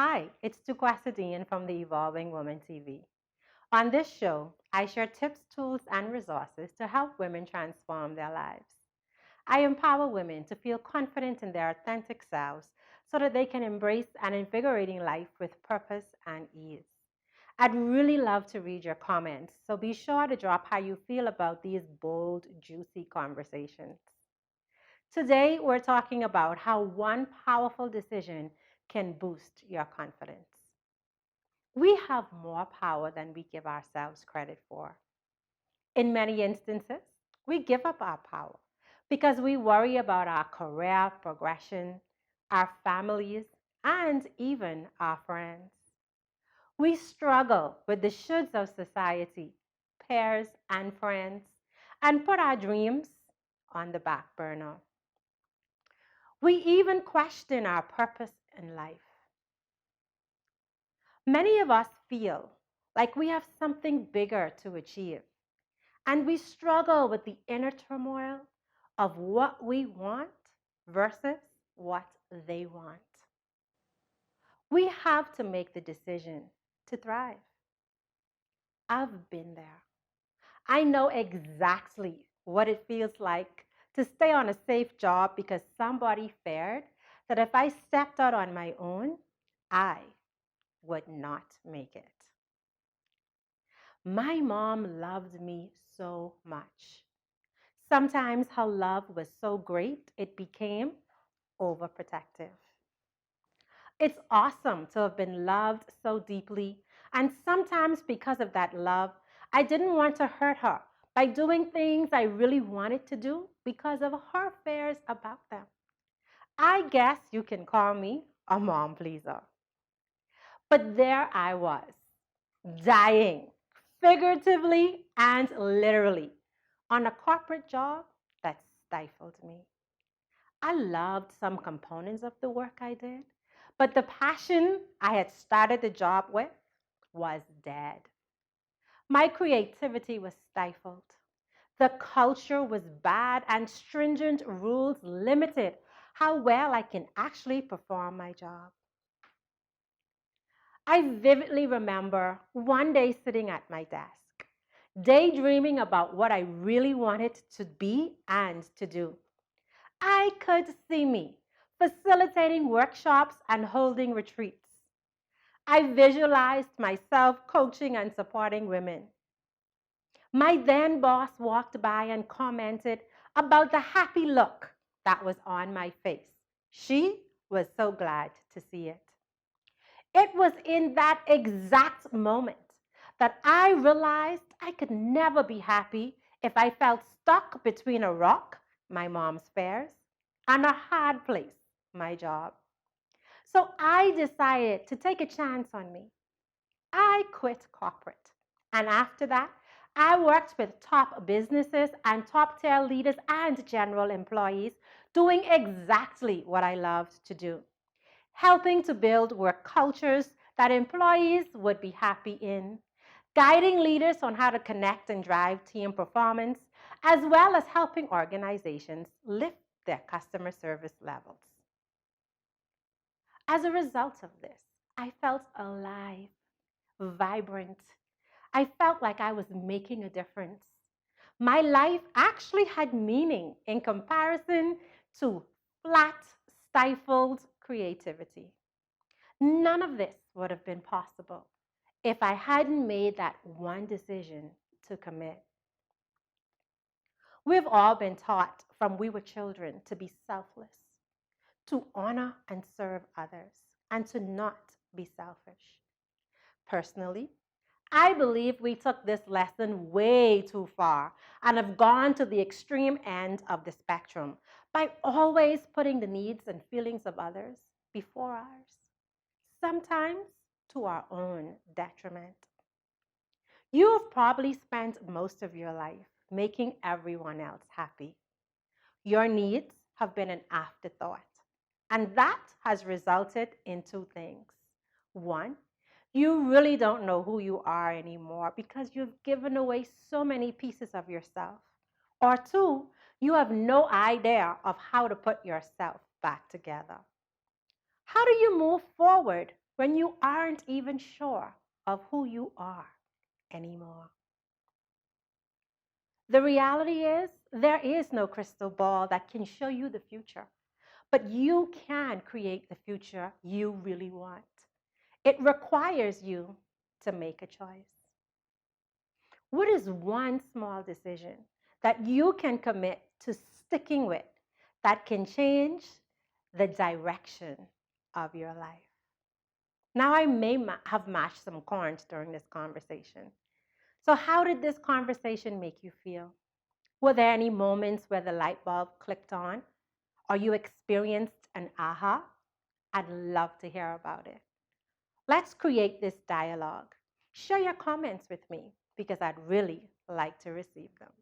Hi, it's Duquesa from the Evolving Woman TV. On this show, I share tips, tools, and resources to help women transform their lives. I empower women to feel confident in their authentic selves so that they can embrace an invigorating life with purpose and ease. I'd really love to read your comments, so be sure to drop how you feel about these bold, juicy conversations. Today, we're talking about how one powerful decision can boost your confidence. We have more power than we give ourselves credit for. In many instances, we give up our power because we worry about our career progression, our families, and even our friends. We struggle with the shoulds of society, peers, and friends, and put our dreams on the back burner. We even question our purpose in life. Many of us feel like we have something bigger to achieve, and we struggle with the inner turmoil of what we want versus what they want. We have to make the decision to thrive. I've been there. I know exactly what it feels like to stay on a safe job because somebody feared that if I stepped out on my own, I would not make it. My mom loved me so much. Sometimes her love was so great, it became overprotective. It's awesome to have been loved so deeply, and sometimes because of that love, I didn't want to hurt her by doing things I really wanted to do because of her fears about them. I guess you can call me a mom pleaser. But there I was, dying, figuratively and literally, on a corporate job that stifled me. I loved some components of the work I did, but the passion I had started the job with was dead. My creativity was stifled. The culture was bad, and stringent rules limited how well I can actually perform my job. I vividly remember one day sitting at my desk, daydreaming about what I really wanted to be and to do. I could see me facilitating workshops and holding retreats. I visualized myself coaching and supporting women. My then boss walked by and commented about the happy look that was on my face. She was so glad to see it. It was in that exact moment that I realized I could never be happy if I felt stuck between a rock, my mom's fears, and a hard place, my job. So I decided to take a chance on me. I quit corporate. And after that, I worked with top businesses and top tier leaders and general employees doing exactly what I loved to do, helping to build work cultures that employees would be happy in, guiding leaders on how to connect and drive team performance, as well as helping organizations lift their customer service levels. As a result of this, I felt alive, vibrant. I felt like I was making a difference. My life actually had meaning in comparison to flat, stifled creativity. None of this would have been possible if I hadn't made that one decision to commit. We've all been taught from we were children to be selfless, to honor and serve others, and to not be selfish. Personally, I believe we took this lesson way too far and have gone to the extreme end of the spectrum by always putting the needs and feelings of others before ours, sometimes to our own detriment. You have probably spent most of your life making everyone else happy. Your needs have been an afterthought, and that has resulted in two things. One, you really don't know who you are anymore because you've given away so many pieces of yourself. Or two, you have no idea of how to put yourself back together. How do you move forward when you aren't even sure of who you are anymore? The reality is, there is no crystal ball that can show you the future, but you can create the future you really want. It requires you to make a choice. What is one small decision that you can commit to sticking with that can change the direction of your life? Now, I may have mashed some corns during this conversation. So, how did this conversation make you feel? Were there any moments where the light bulb clicked on or you experienced an aha? I'd love to hear about it. Let's create this dialogue. Share your comments with me because I'd really like to receive them.